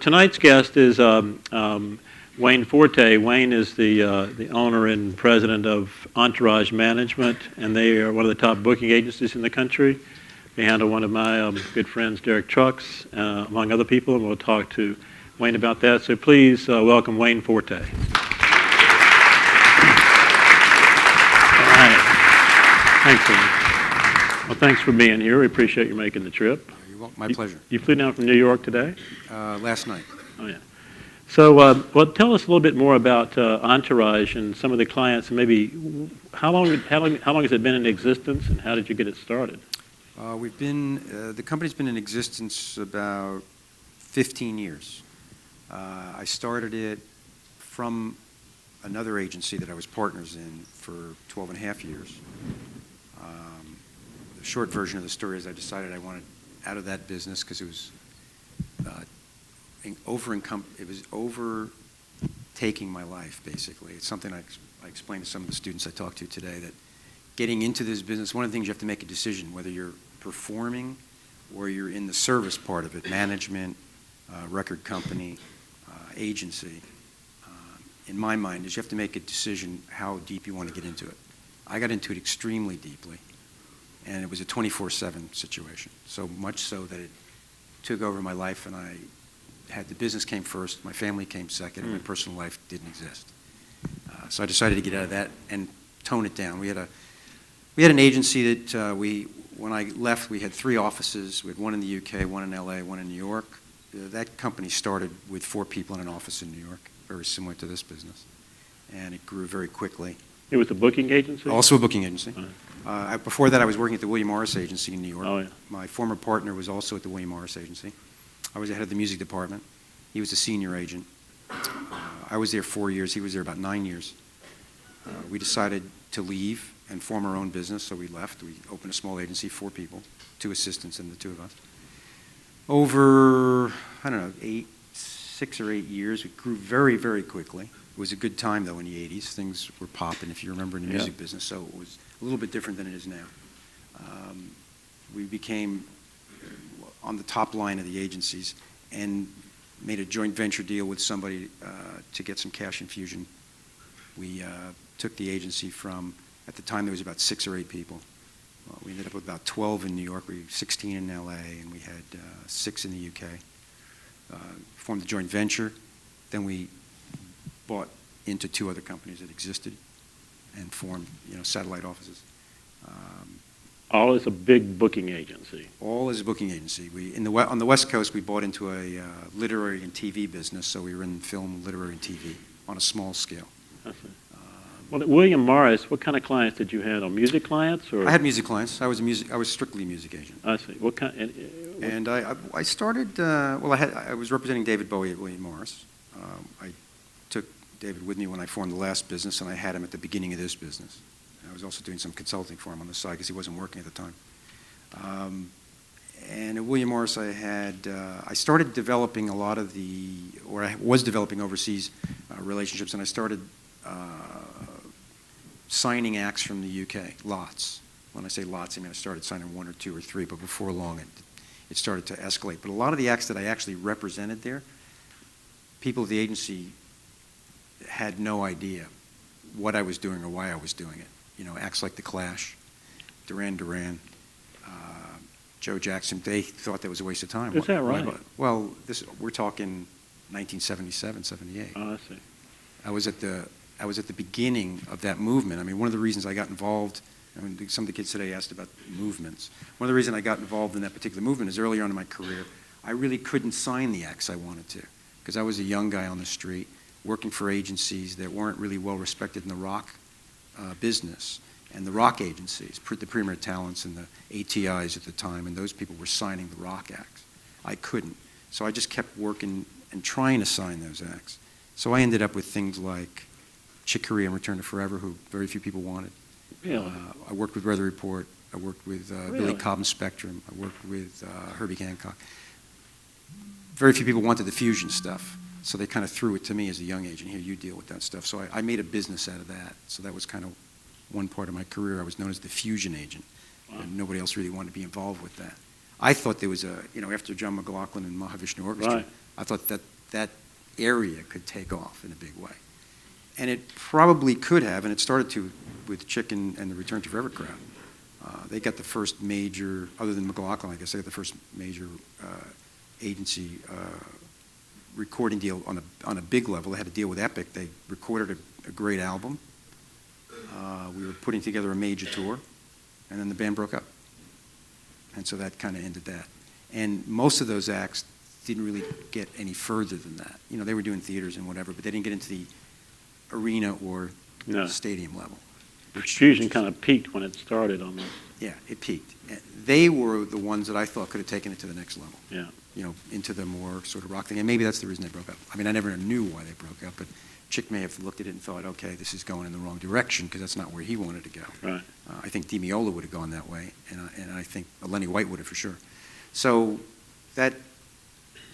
tonight's guest is Wayne Forte. Wayne is the owner and president of Entourage Management, and they are one of the top booking agencies in the country. They handle one of my good friends, Derek Trucks, among other people, and we'll talk to Wayne about that. So please welcome Wayne Forte. All right. Thanks, Wayne. Well, thanks for being here. We appreciate you making the trip. You're welcome. My pleasure. You flew down from New York today? Last night. Oh, yeah. So, well, tell us a little bit more about Entourage and some of the clients, and maybe how long has it been in existence, and how did you get it started? The company's been in existence about 15 years. I started it from another agency that I was partners in for 12 and a half years. The short version of the story is I decided I wanted out of that business because it was overtaking my life, basically. It's something I explained to some of the students I talked to today, that getting into this business, one of the things you have to make a decision, whether you're performing or you're in the service part of it, management, record company, agency. In my mind, is you have to make a decision how deep you want to get into it. I got into it extremely deeply, and it was a 24/7 situation, so much so that it took over my life, and the business came first, my family came second, and my personal life didn't exist. So I decided to get out of that and tone it down. We had an agency that when I left, we had 3 offices. We had one in the UK, one in LA, one in New York. That company started with 4 people in an office in New York, very similar to this business, and it grew very quickly. It was a booking agency? Also a booking agency. Before that, I was working at the William Morris Agency in New York. Oh, yeah. My former partner was also at the William Morris Agency. I was the head of the music department. He was a senior agent. I was there 4 years. He was there about 9 years. We decided to leave and form our own business, so we left. We opened a small agency, 4 people, 2 assistants and the 2 of us. Over, 6 or 8 years, we grew very, very quickly. It was a good time, though, in the 80s. Things were popping, if you remember, in the music business, so it was a little bit different than it is now. We became on the top line of the agencies and made a joint venture deal with somebody to get some cash infusion. We took the agency from, at the time there was about 6 or 8 people. We ended up with about 12 in New York, we 16 in LA, and we had 6 in the UK. Formed a joint venture, then we bought into 2 other companies that existed and formed, satellite offices. All is a big booking agency. All is a booking agency. On the West Coast, we bought into a literary and TV business, so we were in film, literary, and TV on a small scale. I see. Well, at William Morris, what kind of clients did you handle? Music clients, or? I had music clients. I was strictly a music agent. I see. What kind? And I started. I was representing David Bowie at William Morris. I took David with me when I formed the last business, and I had him at the beginning of this business. I was also doing some consulting for him on the side because he wasn't working at the time. And at William Morris, I started developing a lot of I was developing overseas relationships, and I started signing acts from the UK, lots. When I say lots, I mean I started signing 1 or 2 or 3, but before long it started to escalate. But a lot of the acts that I actually represented there, people of the agency had no idea what I was doing or why I was doing it. Acts like The Clash, Duran Duran, Joe Jackson, they thought that was a waste of time. Is that right? Well, we're talking 1977, 78. Oh, I see. I was at the beginning of that movement. I mean, one of the reasons I got involved, some of the kids today asked about movements. One of the reasons I got involved in that particular movement is earlier on in my career, I really couldn't sign the acts I wanted to because I was a young guy on the street working for agencies that weren't really well respected in the rock business. And the rock agencies, the Premier Talents and the ATIs at the time, and those people were signing the rock acts. I couldn't. So I just kept working and trying to sign those acts. So I ended up with things like Chick Corea and Return to Forever, who very few people wanted. Really? I worked with Weather Report. I worked with Billy Cobb and Spectrum. I worked with Herbie Hancock. Very few people wanted the fusion stuff, so they kind of threw it to me as a young agent. Here, you deal with that stuff. So I made a business out of that. So that was kind of one part of my career. I was known as the fusion agent. Wow. And nobody else really wanted to be involved with that. I thought there was after John McLaughlin and Mahavishnu Orchestra, right. I thought that that area could take off in a big way. And it probably could have, and it started to with Chicken and the Return to Forever crowd. They got the first major, other than McLaughlin, I guess, they got the first major agency recording deal on a big level. They had a deal with Epic. They recorded a great album. We were putting together a major tour, and then the band broke up. And so that kind of ended that. And most of those acts didn't really get any further than that. You know, they were doing theaters and whatever, but they didn't get into the arena or stadium level. Fusion kind of peaked when it started almost. Yeah, it peaked. They were the ones that I thought could have taken it to the next level. Yeah. You know, into the more sort of rock thing. And maybe that's the reason they broke up. I mean, I never knew why they broke up, but Chick may have looked at it and thought, okay, this is going in the wrong direction because that's not where he wanted to go. Right. I think DiMeola would have gone that way, and I think Lenny White would have for sure. So that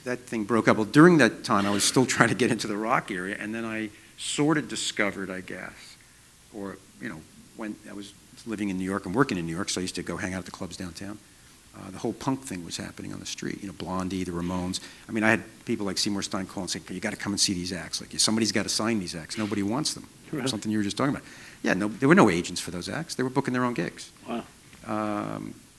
thing broke up. Well, during that time, I was still trying to get into the rock area, and then I sort of discovered, I guess, or, you know, when I was living in New York and working in New York, so I used to go hang out at the clubs downtown. The whole punk thing was happening on the street. You know, Blondie, the Ramones. I mean, I had people like Seymour Stein calling and saying, you got to come and see these acts. Like, somebody's got to sign these acts. Nobody wants them. Really? Something you were just talking about. Yeah, no, there were no agents for those acts. They were booking their own gigs. Wow.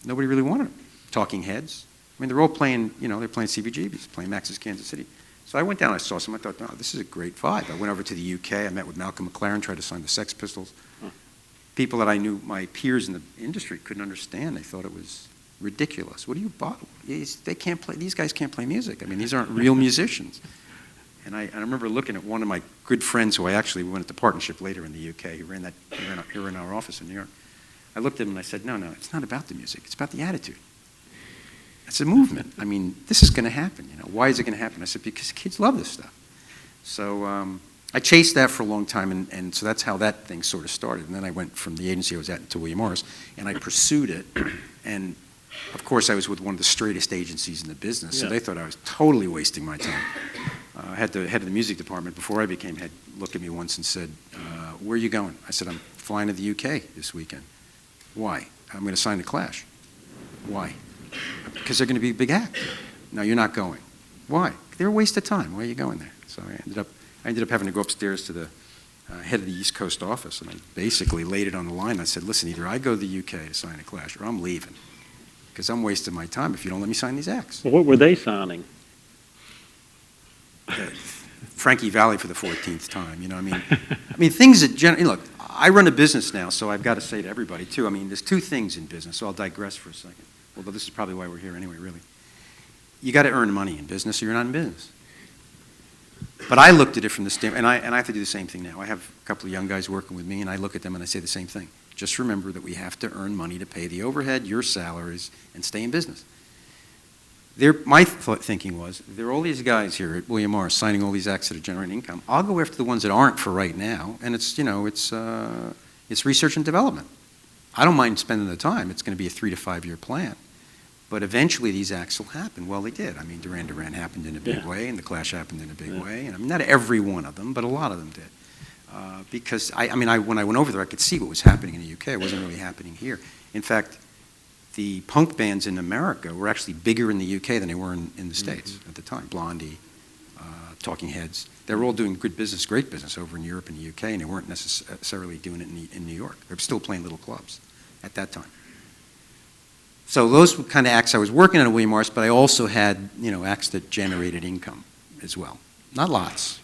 Nobody really wanted them. Talking Heads. I mean, they're all playing, you know, they're playing CBGBs, playing Max's Kansas City. So I went down, I saw some, I thought, no, this is a great vibe. I went over to the UK, I met with Malcolm McLaren, tried to sign the Sex Pistols. People that I knew, my peers in the industry, couldn't understand. They thought it was ridiculous. What do you buy? They can't play, these guys can't play music. I mean, these aren't real musicians. And I remember looking at one of my good friends who I actually went into partnership later in the UK. He ran our office in New York. I looked at him and I said, no, it's not about the music. It's about the attitude. It's a movement. I mean, this is going to happen. You know, why is it going to happen? I said, because kids love this stuff. So I chased that for a long time, and so that's how that thing sort of started. And then I went from the agency I was at to William Morris, and I pursued it. And of course, I was with one of the straightest agencies in the business, so they thought I was totally wasting my time. I had the head of the music department before I became head look at me once and said, "Where are you going?" I said, "I'm flying to the UK this weekend." Why? I'm going to sign the Clash. Why? Because they're going to be a big act. No, you're not going. Why? They're a waste of time. Why are you going there? So I ended up having to go upstairs to the head of the East Coast office, and I basically laid it on the line. I said, listen, either I go to the UK to sign a Clash, or I'm leaving, because I'm wasting my time if you don't let me sign these acts. Well, what were they signing? Frankie Valli for the 14th time, you know, I mean, things that, look, I run a business now, so I've got to say to everybody, too, I mean, there's two things in business, so I'll digress for a second, although this is probably why we're here anyway, really. You got to earn money in business, or you're not in business. But I looked at it from the standpoint, and I have to do the same thing now. I have a couple of young guys working with me, and I look at them and I say the same thing. Just remember that we have to earn money to pay the overhead, your salaries, and stay in business. My thinking was, there are all these guys here at William Morris signing all these acts that are generating income. I'll go after the ones that aren't for right now, and it's research and development. I don't mind spending the time. It's going to be a 3 to 5 year plan. But eventually these acts will happen. Well, they did. I mean, Duran Duran happened in a big way, and the Clash happened in a big way. And I mean, not every one of them, but a lot of them did. Because, when I went over there, I could see what was happening in the UK. It wasn't really happening here. In fact, the punk bands in America were actually bigger in the UK than they were in the States at the time. Blondie, Talking Heads. They were all doing good business, great business over in Europe and the UK, and they weren't necessarily doing it in New York. They were still playing little clubs at that time. So those were kind of acts I was working on at William Morris, but I also had, acts that generated income as well. Not lots,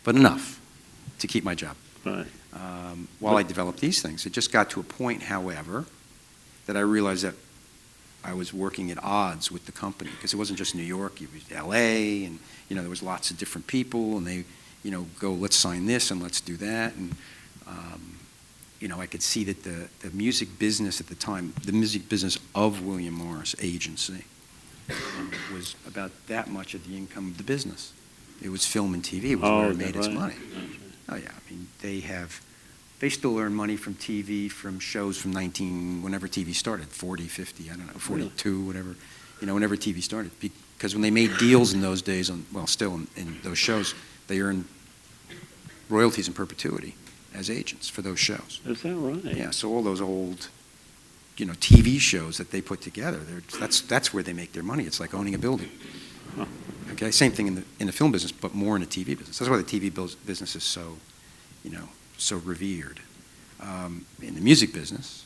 but enough to keep my job. Right. While I developed these things. It just got to a point, however, that I realized that I was working at odds with the company, because it wasn't just New York, it was LA, and there was lots of different people, and they, go, let's sign this and let's do that, and I could see that the music business at the time, the music business of William Morris Agency, was about that much of the income of the business. It was film and TV. It was where it made its money. Oh yeah, I mean, they still earn money from TV, from shows from whenever TV started, 40, 50, I don't know, 42, whatever, whenever TV started. Because when they made deals in those days, still in those shows, they earned royalties in perpetuity as agents for those shows. Is that right? Yeah, so all those old, TV shows that they put together, that's where they make their money. It's like owning a building. Huh. Okay, same thing in the film business, but more in the TV business. That's why the TV business is so, so revered. In the music business,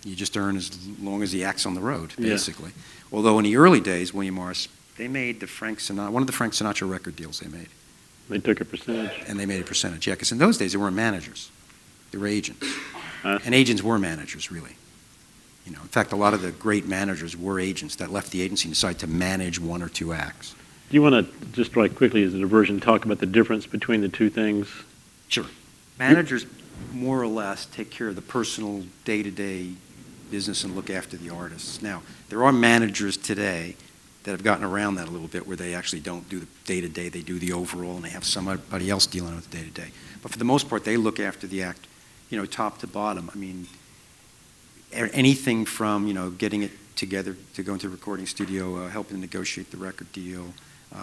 you just earn as long as the act's on the road, basically. Yeah. Although in the early days, William Morris, they made one of the Frank Sinatra record deals they made. They took a percentage. And they made a percentage, yeah, because in those days, they weren't managers. They were agents. And agents were managers, really. In fact, a lot of the great managers were agents that left the agency and decided to manage one or two acts. Do you want to, just right quickly as a diversion, talk about the difference between the two things? Sure. Managers, more or less, take care of the personal, day-to-day business and look after the artists. Now, there are managers today that have gotten around that a little bit where they actually don't do the day-to-day, they do the overall, and they have somebody else dealing with the day-to-day. But for the most part, they look after the act, top to bottom. I mean, anything from, getting it together to go into the recording studio, helping negotiate the record deal.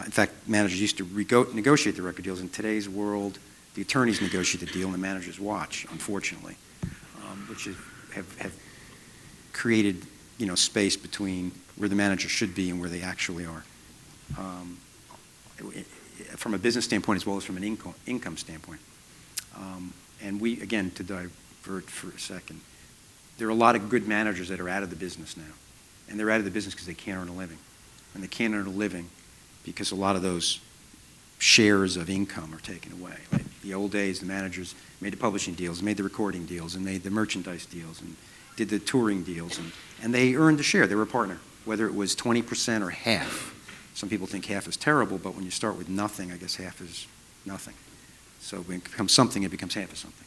In fact, managers used to negotiate the record deals. In today's world, the attorneys negotiate the deal and the managers watch, unfortunately, which have created, space between where the manager should be and where they actually are. From a business standpoint as well as from an income standpoint. And we, again, to divert for a second, there are a lot of good managers that are out of the business now. And they're out of the business because they can't earn a living. And they can't earn a living because a lot of those shares of income are taken away. Right? The old days, the managers made the publishing deals, made the recording deals, and made the merchandise deals, and did the touring deals, and they earned a share. They were a partner, whether it was 20% or half. Some people think half is terrible, but when you start with nothing, I guess half is nothing. So when it becomes something, it becomes half of something.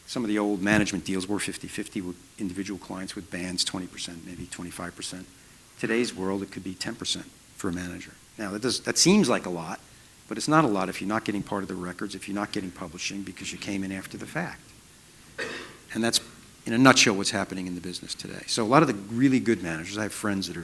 Some of the old management deals were 50-50 with individual clients, with bands, 20%, maybe 25%. Today's world, it could be 10% for a manager. Now, that seems like a lot, but it's not a lot if you're not getting part of the records, if you're not getting publishing because you came in after the fact. And that's, in a nutshell, what's happening in the business today. So a lot of the really good managers, I have friends that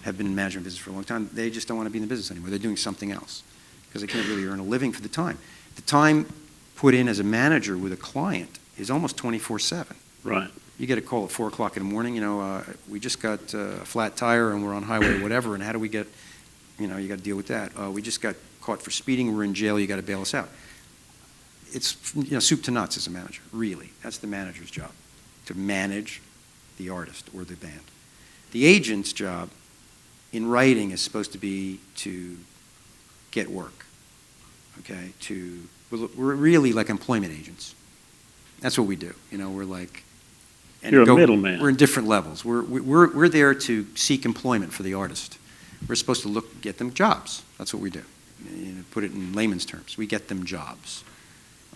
have been in management business for a long time, they just don't want to be in the business anymore. They're doing something else because they can't really earn a living for the time. The time put in as a manager with a client is almost 24/7. Right. You get a call at 4 o'clock in the morning, we just got a flat tire and we're on highway whatever, and how do we get, you got to deal with that. We just got caught for speeding, we're in jail, you got to bail us out. It's, soup to nuts as a manager, really. That's the manager's job, to manage the artist or the band. The agent's job in writing is supposed to be to get work, okay? We're really like employment agents. That's what we do. We're like... You're a middleman. We're in different levels. We're there to seek employment for the artist. We're supposed to get them jobs. That's what we do. Put it in layman's terms. We get them jobs.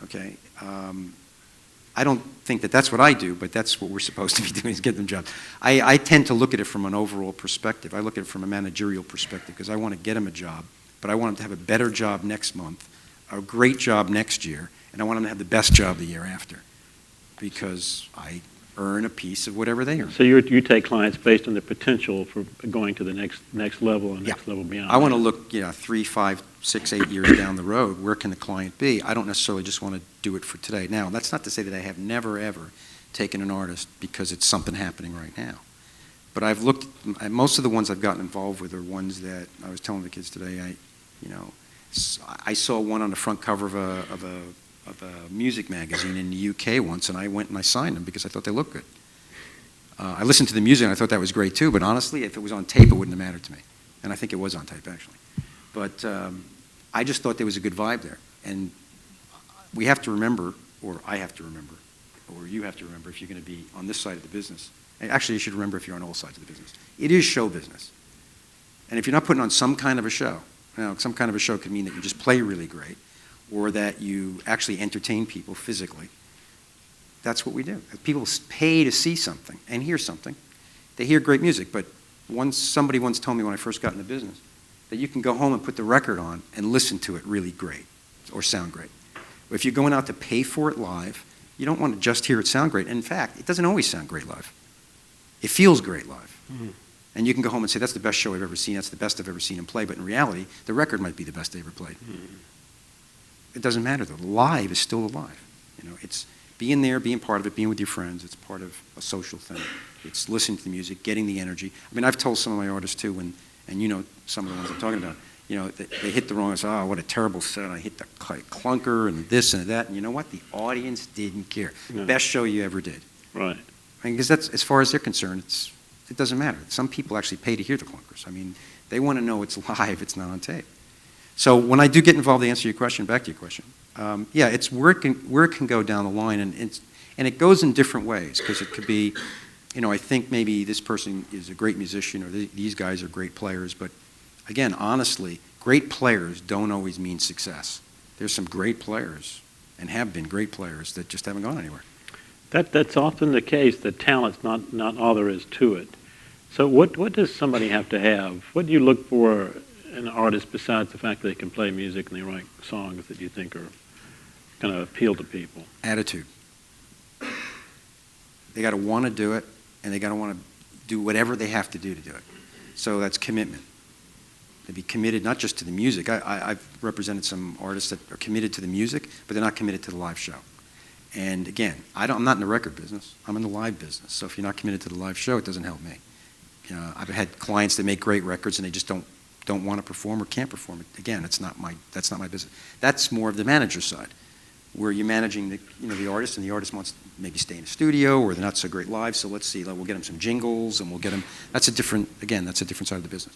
Okay? I don't think that that's what I do, but that's what we're supposed to be doing, is get them jobs. I tend to look at it from an overall perspective. I look at it from a managerial perspective because I want to get them a job, but I want them to have a better job next month, a great job next year, and I want them to have the best job the year after because I earn a piece of whatever they earn. So you take clients based on their potential for going to the next level and next level beyond. I want to look 3, 5, 6, 8 years down the road. Where can the client be? I don't necessarily just want to do it for today. Now, that's not to say that I have never, ever taken an artist because it's something happening right now. But I've looked, most of the ones I've gotten involved with are ones that, I was telling the kids today, I saw one on the front cover of a music magazine in the UK once, and I went and I signed them because I thought they looked good. I listened to the music and I thought that was great too, but honestly, if it was on tape, it wouldn't have mattered to me. And I think it was on tape, actually. But I just thought there was a good vibe there. And we have to remember, or I have to remember, or you have to remember if you're going to be on this side of the business. Actually, you should remember if you're on all sides of the business. It is show business. And if you're not putting on some kind of a show, some kind of a show could mean that you just play really great, or that you actually entertain people physically. That's what we do. People pay to see something and hear something. They hear great music, but somebody once told me when I first got in the business that you can go home and put the record on and listen to it really great or sound great. But if you're going out to pay for it live, you don't want to just hear it sound great. And in fact, it doesn't always sound great live. It feels great live. Mm-hmm. And you can go home and say, that's the best show I've ever seen, that's the best I've ever seen him play, but in reality, the record might be the best they ever played. Mm-hmm. It doesn't matter though. Live is still alive. It's being there, being part of it, being with your friends. It's part of a social thing. It's listening to the music, getting the energy. I mean, I've told some of my artists too, and some of the ones I'm talking about, they hit the wrong, oh, what a terrible set, I hit the clunker and this and that, and you know what? The audience didn't care. No. Best show you ever did. Right. I mean, because that's, as far as they're concerned, it doesn't matter. Some people actually pay to hear the clunkers. I mean, they want to know it's live, it's not on tape. So when I do get involved, to answer your question, back to your question, yeah, it's where it can go down the line, and it goes in different ways, because it could be, I think maybe this person is a great musician, or these guys are great players, but again, honestly, great players don't always mean success. There's some great players, and have been great players, that just haven't gone anywhere. That's often the case, that talent's not all there is to it. So what does somebody have to have? What do you look for in an artist besides the fact that they can play music and they write songs that you think are going to appeal to people? Attitude. They got to want to do it, and they got to want to do whatever they have to do to do it. So that's commitment. To be committed not just to the music. I've represented some artists that are committed to the music, but they're not committed to the live show. And again, I'm not in the record business. I'm in the live business. So if you're not committed to the live show, it doesn't help me. I've had clients that make great records and they just don't want to perform or can't perform it. Again, that's not my business. That's more of the manager side, where you're managing the artist, and the artist wants to maybe stay in a studio, or they're not so great live. So let's see, we'll get them some jingles, and we'll get them. That's a different side of the business.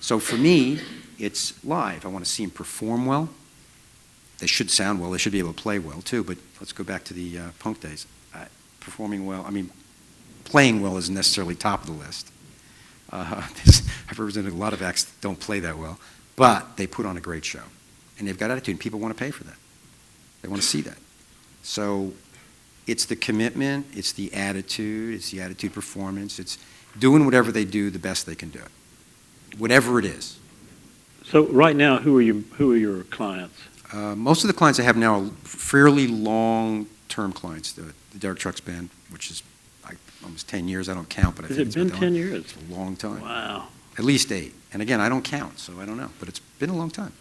So for me, it's live. I want to see them perform well. They should sound well. They should be able to play well too. But let's go back to the punk days. Performing well. I mean, playing well isn't necessarily top of the list. I've represented a lot of acts that don't play that well, but they put on a great show, and they've got attitude, and people want to pay for that. They want to see that. So it's the commitment, it's the attitude performance, it's doing whatever they do the best they can do it, whatever it is. So right now, who are your clients? Most of the clients I have now are fairly long-term clients. The Derek Trucks Band, which is almost 10 years. I don't count, but I Has think it been 10 years? It's a long time. Wow. At least 8. And again, I don't count, so I don't know. But it's been a long time.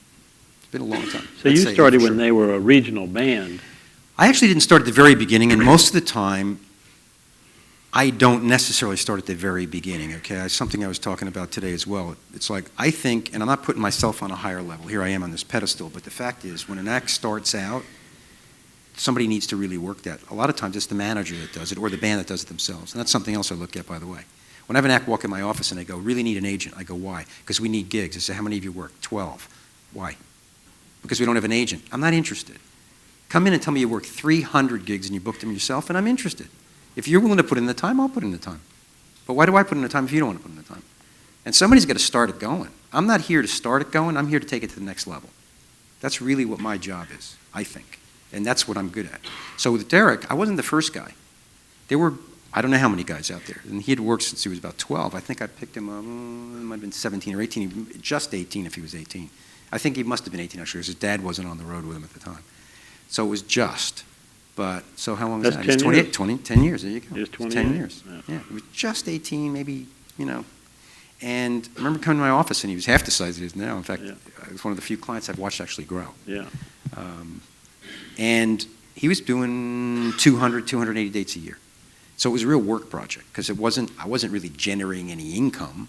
It's been a long time. So you started when they were a regional band. I actually didn't start at the very beginning, and most of the time, I don't necessarily start at the very beginning, okay? It's something I was talking about today as well. It's like, I think, and I'm not putting myself on a higher level. Here I am on this pedestal, but the fact is, when an act starts out, somebody needs to really work that. A lot of times, it's the manager that does it, or the band that does it themselves. And that's something else I look at, by the way. When I have an act walk in my office and they go, really need an agent, I go, why? Because we need gigs. I say, how many of you work? 12. Why? Because we don't have an agent. I'm not interested. Come in and tell me you work 300 gigs and you booked them yourself, and I'm interested. If you're willing to put in the time, I'll put in the time. But why do I put in the time if you don't want to put in the time? And somebody's got to start it going. I'm not here to start it going. I'm here to take it to the next level. That's really what my job is, I think. And that's what I'm good at. So with Derek, I wasn't the first guy. There were, I don't know how many guys out there. And he had worked since he was about 12. I think I picked him up, it might have been 17 or 18, just 18 if he was 18. I think he must have been 18 actually, because his dad wasn't on the road with him at the time. So it was just. But, so how long is that? 10 years. 10 years, there you go. Just 20 10 years. Yeah, it was just 18, maybe, And I remember coming to my office, and he was half the size he is now. In fact, Yeah. it was one of the few clients I've watched actually grow. Yeah. And he was doing 200, 280 dates a year. So it was a real work project, because I wasn't really generating any income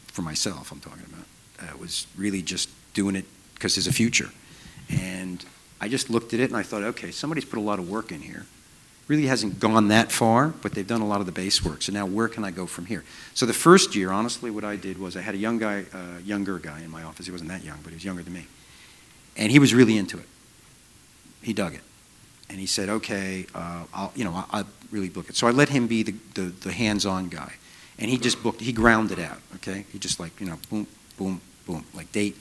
for myself, I'm talking about. It was really just doing it because there's a future. And I just looked at it and I thought, okay, somebody's put a lot of work in here. Really hasn't gone that far, but they've done a lot of the base work. So now where can I go from here? So the first year, honestly, what I did was I had a younger guy in my office. He wasn't that young, but he was younger than me. And he was really into it. He dug it. And he said, okay, I'll really book it. So I let him be the hands-on guy. And he just booked, he ground it out, okay? He just boom, boom, boom, like date,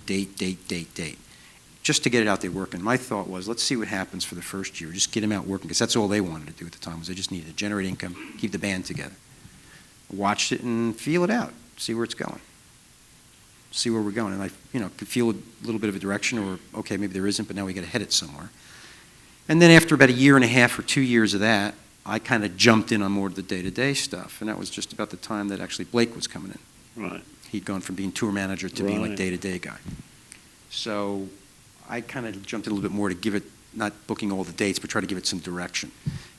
just to get it out there working. My thought was, let's see what happens for the first year. Just get him out working, because that's all they wanted to do at the time, was they just needed to generate income, keep the band together. Watched it and feel it out, see where it's going. See where we're going. And I could feel a little bit of a direction, or, okay, maybe there isn't, but now we got to head it somewhere. And then after about a year and a half or 2 years of that, I kind of jumped in on more of the day-to-day stuff. And that was just about the time that actually Blake was coming in. Right. He'd gone from being tour manager to being like day-to-day guy. So I kind of jumped in a little bit more to give it, not booking all the dates, but try to give it some direction.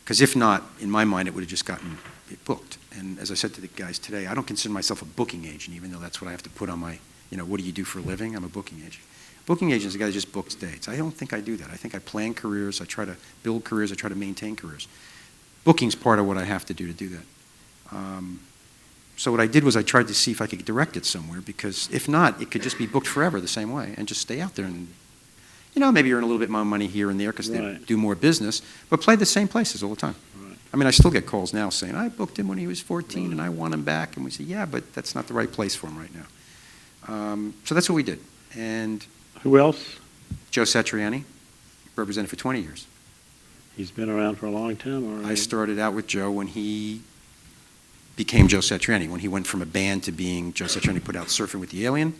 Because if not, in my mind, it would have just gotten it booked. And as I said to the guys today, I don't consider myself a booking agent, even though that's what I have to put on my what do you do for a living? I'm a booking agent. Booking agent is a guy that just books dates. I don't think I do that. I think I plan careers. I try to build careers. I try to maintain careers. Booking's part of what I have to do that. So what I did was I tried to see if I could direct it somewhere, because if not, it could just be booked forever the same way and just stay out there and, maybe earn a little bit more money here and there because they do more business, but play the same places all the time. Right. I mean, I still get calls now saying, I booked him when he was 14 and I want him back. And we say, yeah, but that's not the right place for him right now. So that's what we did. And Who else? Joe Satriani, represented for 20 years. He's been around for a long time already. I started out with Joe when he became Joe Satriani, when he went from a band to being Joe Satriani, put out Surfing with the Alien.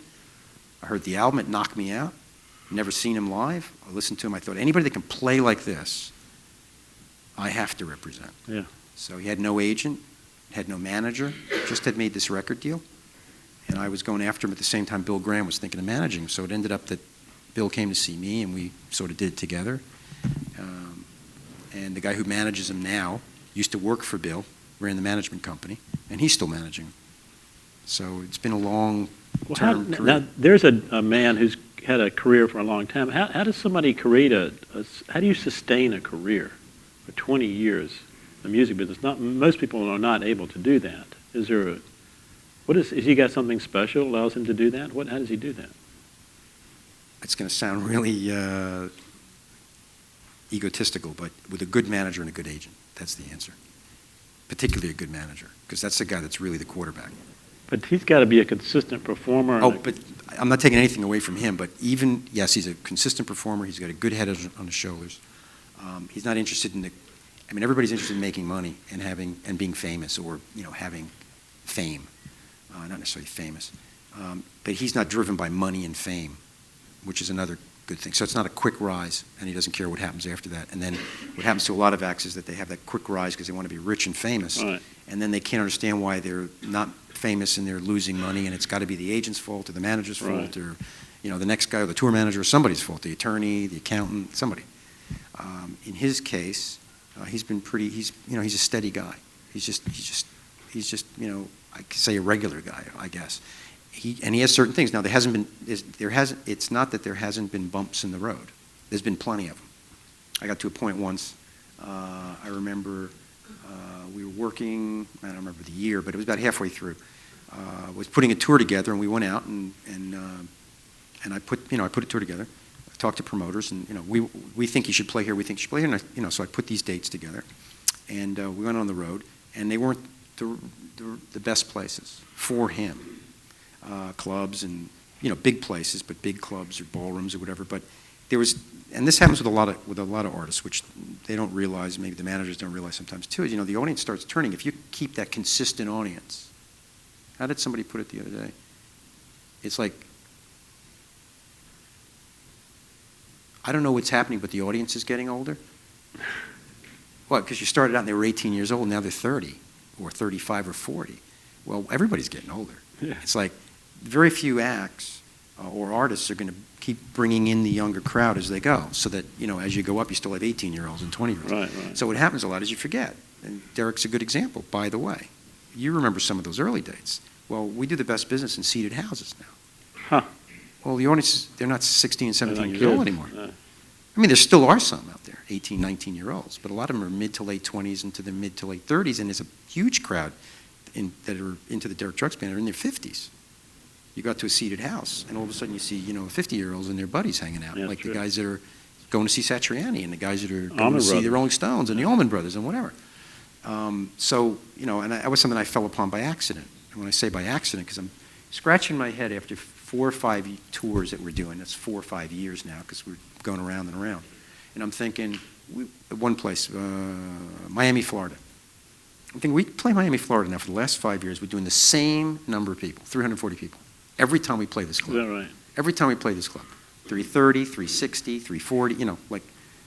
I heard the album, it knocked me out. Never seen him live. I listened to him, I thought, anybody that can play like this, I have to represent. Yeah. So he had no agent, had no manager, just had made this record deal. And I was going after him at the same time Bill Graham was thinking of managing him. So it ended up that Bill came to see me and we sort of did it together. And the guy who manages him now used to work for Bill, ran the management company, and he's still managing him. So it's been a long-term career. Now, there's a man who's had a career for a long time. How does somebody create how do you sustain a career for 20 years in the music business? Most people are not able to do that. Is there has he got something special that allows him to do that? How does he do that? It's going to sound really egotistical, but with a good manager and a good agent, that's the answer. Particularly a good manager, because that's the guy that's really the quarterback. But he's got to be a consistent performer. But I'm not taking anything away from him, but yes, he's a consistent performer. He's got a good head on his shoulders. He's not interested in everybody's interested in making money and being famous, or, having fame. Not necessarily famous. But he's not driven by money and fame, which is another good thing. So it's not a quick rise, and he doesn't care what happens after that. And then what happens to a lot of acts is that they have that quick rise because they want to be rich and famous, right. And then they can't understand why they're not famous and they're losing money, and it's got to be the agent's fault or the manager's fault, or the next guy or the tour manager or somebody's fault, the attorney, the accountant, somebody. In his case, he's been pretty. He's a steady guy. He's just I could say a regular guy, I guess. He has certain things. Now it's not that there hasn't been bumps in the road. There's been plenty of them. I got to a point once, I remember we were working, I don't remember the year, but it was about halfway through. Was putting a tour together, and we went out and I put a tour together. I talked to promoters, and we think you should play here, we think you should play here, and so I put these dates together, and we went on the road, and they weren't the best places for him. Clubs and big places, but big clubs or ballrooms or whatever. But there was, and this happens with a lot of artists, which they don't realize. Maybe the managers don't realize sometimes too. Is the audience starts turning if you keep that consistent audience. How did somebody put it the other day? It's like, I don't know what's happening, but the audience is getting older. Well, because you started out and they were 18 years old, now they're 30 or 35 or 40. Well, everybody's getting older. Yeah. It's like very few acts or artists are going to keep bringing in the younger crowd as they go, so that, as you go up, you still have 18-year-olds and 20-year-olds. Right. So what happens a lot is you forget. And Derek's a good example, by the way. You remember some of those early dates. Well, we do the best business in seated houses now. Huh. Well, the audience, they're not 16 and 17 years kids. old anymore. I mean, there still are some out there, 18, 19-year-olds, but a lot of them are mid to late 20s into the mid to late 30s, and there's a huge crowd that are into the Derek Trucks Band are in their 50s. You got to a seated house, and all of a sudden you see, 50-year-olds and their buddies hanging out, like true. the guys that are going to see Satriani and the guys that are going Allman to see Brothers. the Rolling Stones and the Allman Brothers and whatever. And that was something I fell upon by accident. And when I say by accident, because I'm scratching my head after 4 or 5 tours that we're doing. That's 4 or 5 years now, because we're going around and around. And I'm thinking, at one place, Miami, Florida. I'm thinking, we play Miami, Florida now for the last 5 years. We're doing the same number of people, 340 people, every time we play this club. Is that right? Every time we play this club. 330, 360, 340, I'm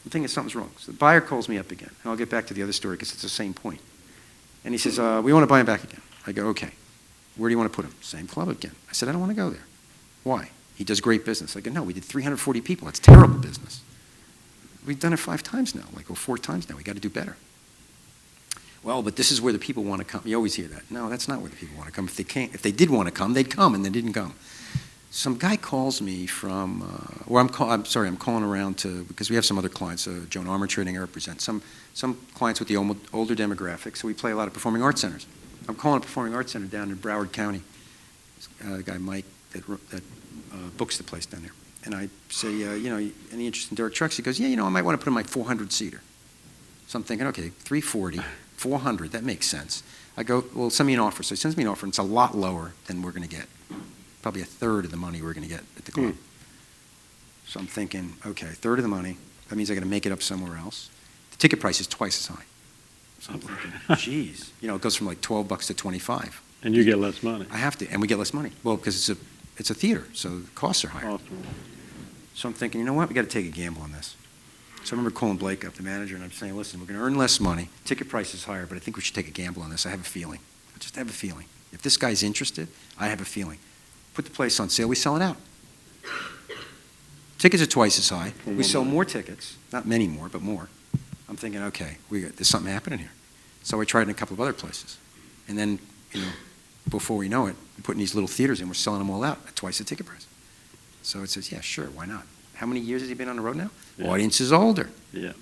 thinking something's wrong. So the buyer calls me up again, and I'll get back to the other story because it's the same point. And he says, we want to buy him back again. I go, okay. Where do you want to put him? Same club again. I said, I don't want to go there. Why? He does great business. I go, no, we did 340 people. That's terrible business. We've done it 5 times now, or 4 times now. We got to do better. Well, but this is where the people want to come. You always hear that. No, that's not where the people want to come. If they did want to come, they'd come, and they didn't come. some guy calls me from, I'm calling around because we have some other clients, Joan Armour Trading I represent, some clients with the older demographic, so we play a lot of performing arts centers. I'm calling a performing arts center down in Broward County, the guy Mike that books the place down there. And I say, any interest in Derek trucks? He goes, yeah, I might want to put in my 400-seater. So I'm thinking, okay, 340, 400, that makes sense. I go, well, send me an offer. So he sends me an offer, and it's a lot lower than we're going to get. Probably a third of the money we're going to get at the club. So I'm thinking, okay, a third of the money. That means I got to make it up somewhere else. The ticket price is twice as high. So I'm thinking, geez, it goes from like $12 to $25. And you get less money. I have to, and we get less money. Well, because it's a theater, so the costs are higher. Awesome. So I'm thinking, you know what, we got to take a gamble on this. So I remember calling Blake up, the manager, and I'm saying, listen, we're going to earn less money. Ticket price is higher, but I think we should take a gamble on this. I have a feeling. I just have a feeling. If this guy's interested, I have a feeling. Put the place on sale, we sell it out. Tickets are twice as high. We sell more tickets, not many more, but more. I'm thinking, okay, there's something happening here. So I tried in a couple of other places. And then, before we know it, we're putting these little theaters in, we're selling them all out at twice the ticket price. So it says, yeah, sure, why not? How many years has he been on the road now? Yeah. Audience is older. Yeah,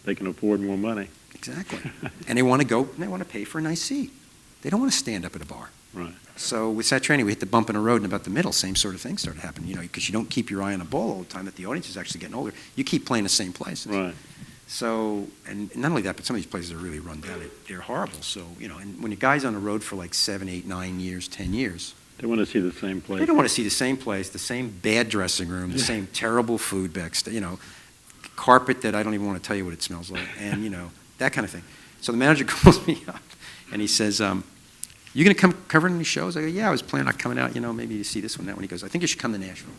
they can afford more money. Exactly. And they want to go, and they want to pay for a nice seat. They don't want to stand up at a bar. Right. So with Satriani, we hit the bump in the road, and about the middle, same sort of thing started happening, because you don't keep your eye on the ball all the time, that the audience is actually getting older. You keep playing the same places. Right. So, and not only that, but some of these places are really run down. They're horrible. So, and when a guy's on the road for like 7, 8, 9 years, 10 years. They want to see the same place. They don't want to see the same place, the same bad dressing room, the same terrible food backstage, carpet that I don't even want to tell you what it smells like, and, that kind of thing. So the manager calls me up, and he says, you going to come cover any shows? I go, yeah, I was planning on coming out, maybe to see this one, that one. He goes, I think you should come to Nashville.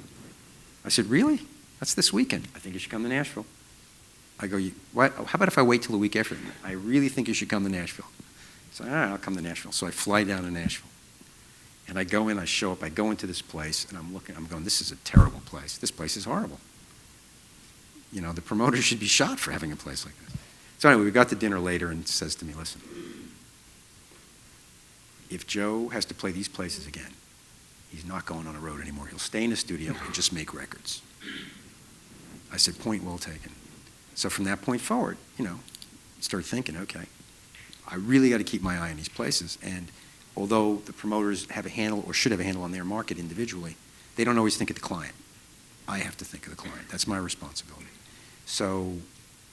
I said, really? That's this weekend. I think you should come to Nashville. I go, what? How about if I wait till the week after? I really think you should come to Nashville. So, all right, I'll come to Nashville. So I fly down to Nashville. And I go in, I show up, I go into this place, and I'm going, this is a terrible place. This place is horrible. The promoter should be shot for having a place like this. So anyway, we got to dinner later, and says to me, listen, if Joe has to play these places again, he's not going on the road anymore. He'll stay in the studio and just make records. I said, point well taken. So from that point forward, started thinking, okay, I really got to keep my eye on these places. And although the promoters have a handle or should have a handle on their market individually, they don't always think of the client. I have to think of the client. That's my responsibility. So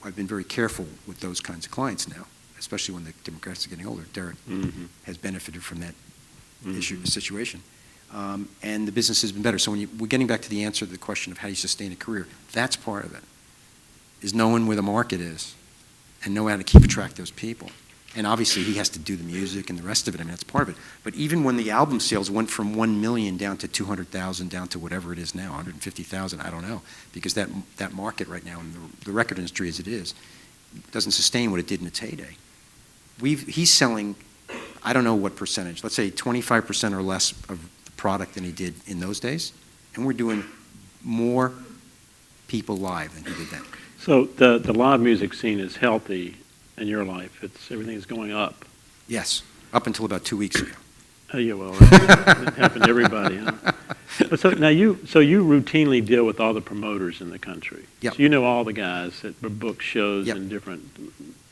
I've been very careful with those kinds of clients now, especially when the demographics are getting older. Derek has benefited from that situation. And the business has been better. So we're getting back to the answer to the question of how you sustain a career. That's part of it, is knowing where the market is and know how to keep track of those people. And obviously he has to do the music and the rest of it. I mean, that's part of it. But even when the album sales went from 1 million down to 200,000, down to whatever it is now, 150,000, I don't know, because that market right now in the record industry as it is doesn't sustain what it did in its heyday. He's selling, I don't know what percentage, let's say 25% or less of the product than he did in those days, and we're doing more people live than he did then. So the live music scene is healthy in your life. Everything's going up. Yes, up until about 2 weeks ago. Oh yeah, well, that happened to everybody. Huh? But so now you routinely deal with all the promoters in the country. Yep. So you know all the guys that book shows Yep. in different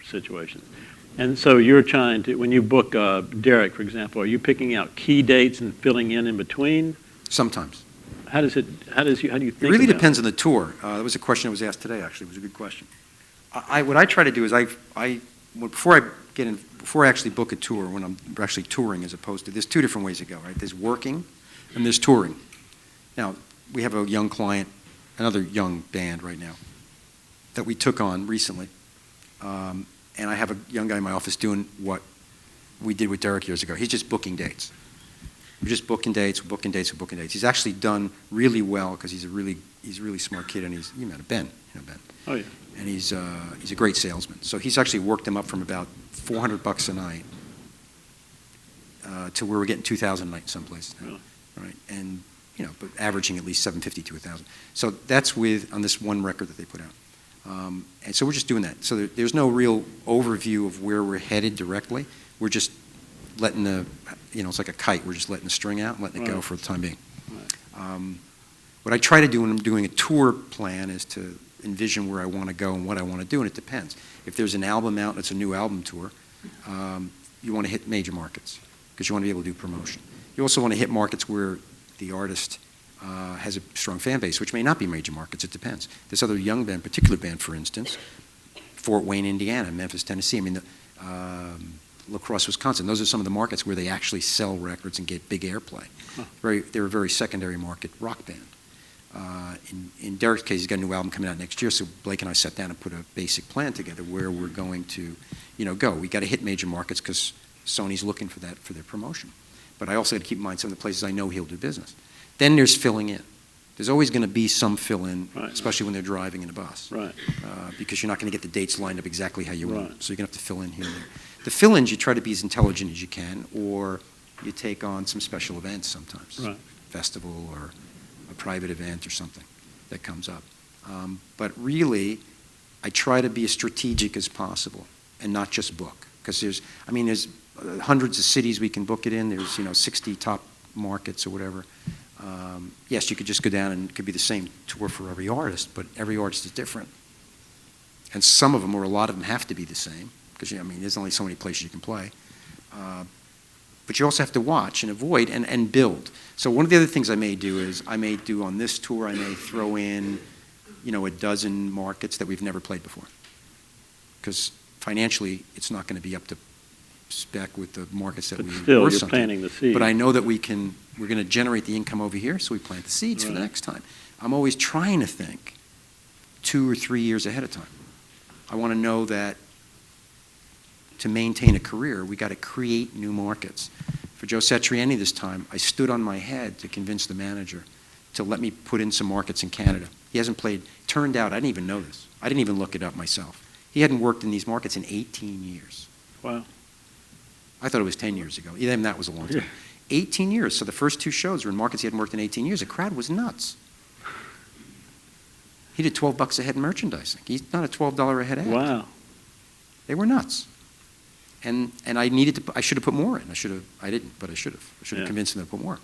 situations. And so you're trying to, when you book Derek, for example, are you picking out key dates and filling in between? Sometimes. How do you think? It really about depends on the tour. That was a question that was asked today. Actually, it was a good question. What I try to do is before I actually book a tour, when I'm actually touring, as opposed to, there's two different ways to go, right? There's working and there's touring. Now we have a young client, another young band right now that we took on recently, and I have a young guy in my office doing what we did with Derek years ago. He's just booking dates. We're just booking dates. We're booking dates. We're booking dates. He's actually done really well because he's a really smart kid, and you met Ben, Ben. Oh yeah. And he's a great salesman. So he's actually worked him up from about $400 a night to where we're getting $2,000 a night in some places now, Really? right? And but averaging at least $750 to $1,000. So that's on this one record that they put out. And so we're just doing that. So there's no real overview of where we're headed directly. We're just letting it's like a kite. We're just letting the string out and letting it go for the time being. Right. What I try to do when I'm doing a tour plan is to envision where I want to go and what I want to do, and it depends. If there's an album out and it's a new album tour, you want to hit major markets because you want to be able to do promotion. You also want to hit markets where the artist has a strong fan base, which may not be major markets. It depends. This other young band, particular band, for instance, Fort Wayne, Indiana, Memphis, Tennessee. I mean, La Crosse, Wisconsin. Those are some of the markets where they actually sell records and get big airplay. Huh. They're a very secondary market rock band. In Derek's case, he's got a new album coming out next year, so Blake and I sat down and put a basic plan together where we're going to, go. We got to hit major markets because Sony's looking for that for their promotion. But I also got to keep in mind some of the places I know he'll do business. Then there's filling in. There's always going to be some fill-in, right, especially when they're driving in a bus. Right. Because you're not going to get the dates lined up exactly how you want. Right. So you're going to have to fill in here and there. The fill-ins, you try to be as intelligent as you can, or you take on some special events sometimes. Right. Festival or a private event or something that comes up. But really, I try to be as strategic as possible and not just book. Because there's hundreds of cities we can book it in. There's, 60 top markets or whatever. Yes, you could just go down and it could be the same tour for every artist, but every artist is different. And some of them, or a lot of them, have to be the same, because there's only so many places you can play. But you also have to watch and avoid and build. So one of the other things I may do is on this tour, I may throw in, a dozen markets that we've never played before. Because financially, it's not going to be up to spec with the markets that But we still, were you're something. planting the seed. But I know that we're going to generate the income over here, so we plant the seeds for the Right. next time. I'm always trying to think 2 or 3 years ahead of time. I want to know that to maintain a career, we got to create new markets. For Joe Satriani this time, I stood on my head to convince the manager to let me put in some markets in Canada. He hasn't played. Turned out, I didn't even know this. I didn't even look it up myself. He hadn't worked in these markets in 18 years. Wow. I thought it was 10 years ago. Even that was a long time. Yeah. 18 years. So the first 2 shows were in markets he hadn't worked in 18 years. The crowd was nuts. He did $12 a head in merchandising. He's not a $12 a head act. Wow. They were nuts. And I should have put more in. I didn't, but I should have. I should have Yeah. convinced him to put more.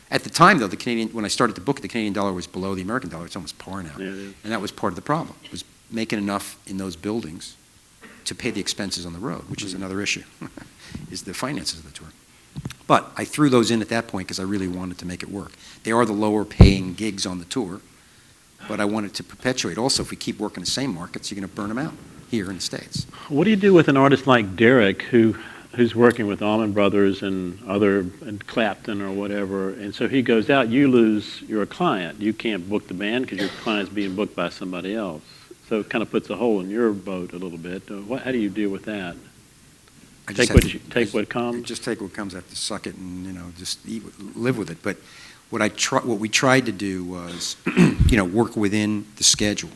At the time, though, when I started to book it, the Canadian dollar was below the American dollar. It's almost par now. Yeah, it is. And that was part of the problem, was making enough in those buildings to pay the expenses on the road, which is another issue, is the finances of the tour. But I threw those in at that point because I really wanted to make it work. They are the lower paying gigs on the tour, but I wanted to perpetuate. Also, if we keep working the same markets, you're going to burn them out here in the States. What do you do with an artist like Derek who's working with Allman Brothers and Clapton or whatever, and so he goes out, you lose your client. You can't book the band because your client's being booked by somebody else. So it kind of puts a hole in your boat a little bit. How do you deal with that? Take what comes? Just take what comes. I have to suck it and, just live with it. But what we tried to do was, work within the schedule.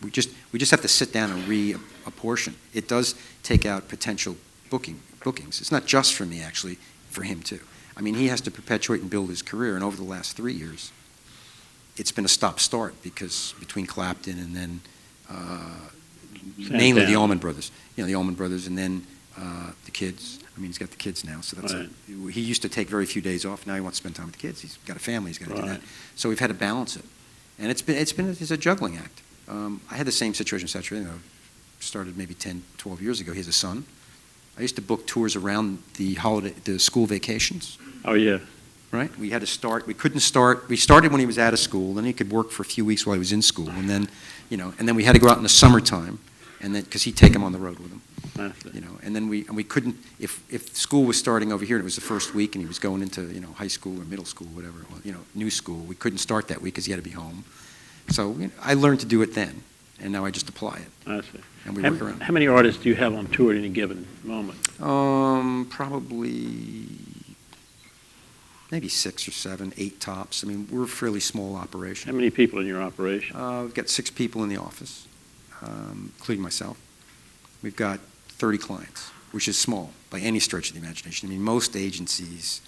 We just have to sit down and reapportion. It does take out potential bookings. It's not just for me, actually, for him too. He has to perpetuate and build his career, and over the last 3 years, it's been a stop-start because between Clapton and then mainly the Allman Brothers, the Allman Brothers, and then the kids. He's got the kids now, so that's right. He used to take very few days off. Now he wants to spend time with the kids. He's got a family. He's got to do that. So we've had to balance it, and it's a juggling act. I had the same situation with Satriani. Started maybe 10, 12 years ago. He has a son. I used to book tours around the school vacations. Oh, yeah. Right? We had to start. We couldn't start. We started when he was out of school. Then he could work for a few weeks while he was in school, and then, and then we had to go out in the summertime, and then because he'd take him on the road with him. And then we couldn't. If school was starting over here and it was the first week, and he was going into high school or middle school, whatever, new school, we couldn't start that week because he had to be home. So I learned to do it then, and now I just apply it. I see. And we work around. How many artists do you have on tour at any given moment? Probably maybe 6 or 7, 8 tops. We're a fairly small operation. How many people in your operation? We've got 6 people in the office, including myself. We've got 30 clients, which is small by any stretch of the imagination. Most agencies,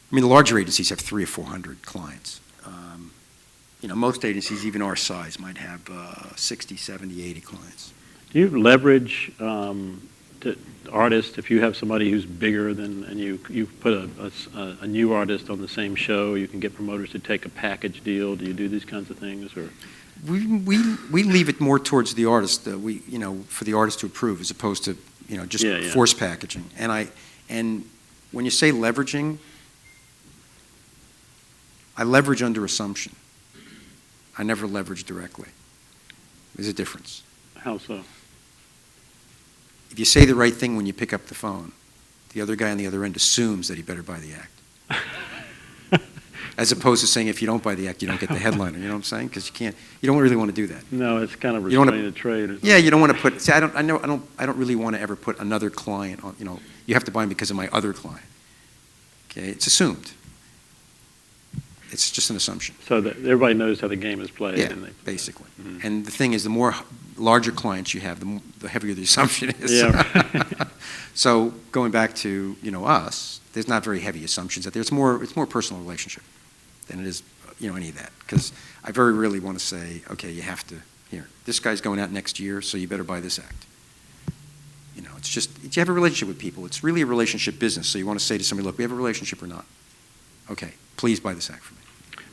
the larger agencies have 300 or 400 clients. Most agencies, even our size, might have 60, 70, 80 clients. Do you leverage artists, if you have somebody who's bigger than, and you put a new artist on the same show, you can get promoters to take a package deal. Do you do these kinds of things, or? We leave it more towards the artist. For the artist to approve, as opposed to just force packaging. And when you say leveraging, I leverage under assumption. I never leverage directly. There's a difference. How so? If you say the right thing when you pick up the phone, the other guy on the other end assumes that he better buy the act. As opposed to saying, if you don't buy the act, you don't get the headliner. You know what I'm saying? Because you don't really want to do that. No, it's kind of restraining the trade. Yeah, you don't want to put. See, I don't really want to ever put another client on. You have to buy me because of my other client. Okay, it's assumed. It's just an assumption. So that everybody knows how the game is played. Yeah, basically. Mm-hmm. And the thing is, the more larger clients you have, the heavier the assumption is. Yeah. Right. So going back to us, there's not very heavy assumptions out there. It's more personal relationship than it is any of that. Because I very rarely want to say, okay, you have to this guy's going out next year, so you better buy this act. It's just you have a relationship with people. It's really a relationship business. So you want to say to somebody, look, we have a relationship or not? Okay, please buy this act for me.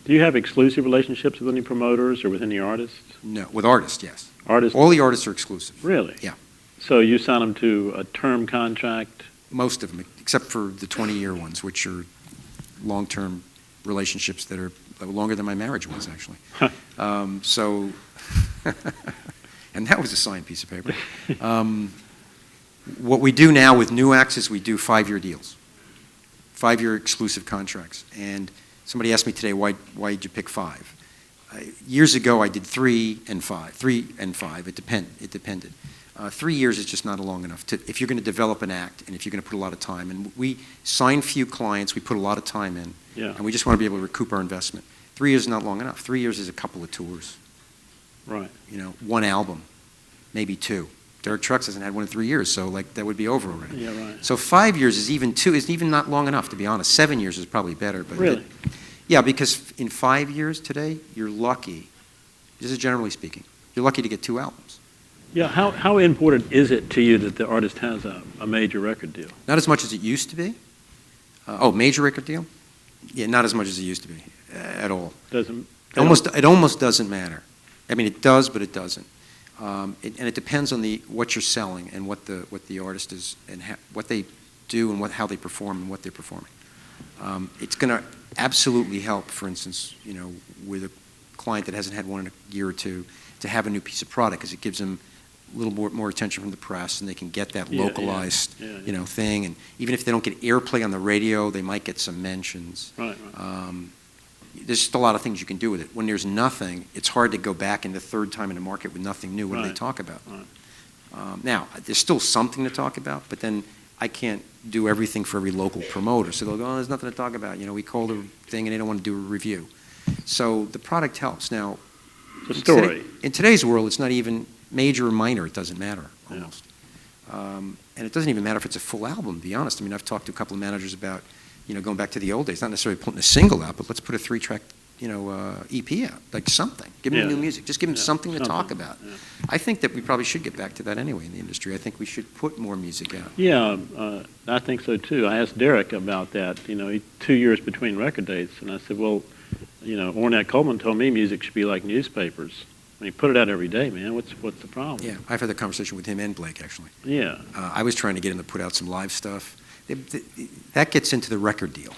Do you have exclusive relationships with any promoters or with any artists? No, with artists, yes. Artists? All the artists are exclusive. Really? Yeah. So you sign them to a term contract? Most of them, except for the 20-year ones, which are long-term relationships that are longer than my marriage was, actually. And that was a signed piece of paper. What we do now with new acts is we do 5-year deals, 5-year exclusive contracts. And somebody asked me today, why did you pick 5? Years ago, I did 3 and 5. 3 and 5. It depended. 3 years is just not long enough if you're going to develop an act and if you're going to put a lot of time. And we sign few clients. We put a lot of time in. Yeah. And we just want to be able to recoup our investment. 3 years is not long enough. 3 years is a couple of tours. Right. 1 album, maybe 2. Derek Trucks hasn't had one in 3 years, so that would be over already. Yeah, right. So 5 years is even not long enough, to be honest. 7 years is probably better. But really? Yeah, because in 5 years today, you're lucky. This is generally speaking. You're lucky to get 2 albums. Yeah. How important is it to you that the artist has a major record deal? Not as much as it used to be. Major record deal? Yeah, not as much as it used to be at all. It almost doesn't matter. I mean, it does, but it doesn't. And it depends on what you're selling and what the artist is and what they do and how they perform and what they're performing. It's going to absolutely help, for instance, with a client that hasn't had one in a year or two, to have a new piece of product because it gives them a little more attention from the press and they can get that localized thing. And even if they don't get airplay on the radio, they might get some mentions. Right. There's just a lot of things you can do with it. When there's nothing, it's hard to go back in the third time in the market with nothing new. What do they talk about? Right. Now, there's still something to talk about, but then I can't do everything for every local promoter. So they'll go, there's nothing to talk about. We called a thing and they don't want to do a review. So the product helps. Now, the story. In today's world, it's not even major or minor. It doesn't matter, almost. Yeah. And it doesn't even matter if it's a full album, to be honest. I mean, I've talked to a couple of managers about going back to the old days, not necessarily putting a single out, but let's put a 3-track, EP out, like something. Give them new music. Just give them something to talk about. Yeah. I think that we probably should get back to that anyway in the industry. I think we should put more music out. Yeah, I think so too. I asked Derek about that. 2 years between record dates, and I said, well, Ornette Coleman told me music should be like newspapers. I mean, put it out every day, man. What's the problem? Yeah, I've had that conversation with him and Blake actually. Yeah. I was trying to get him to put out some live stuff. That gets into the record deal,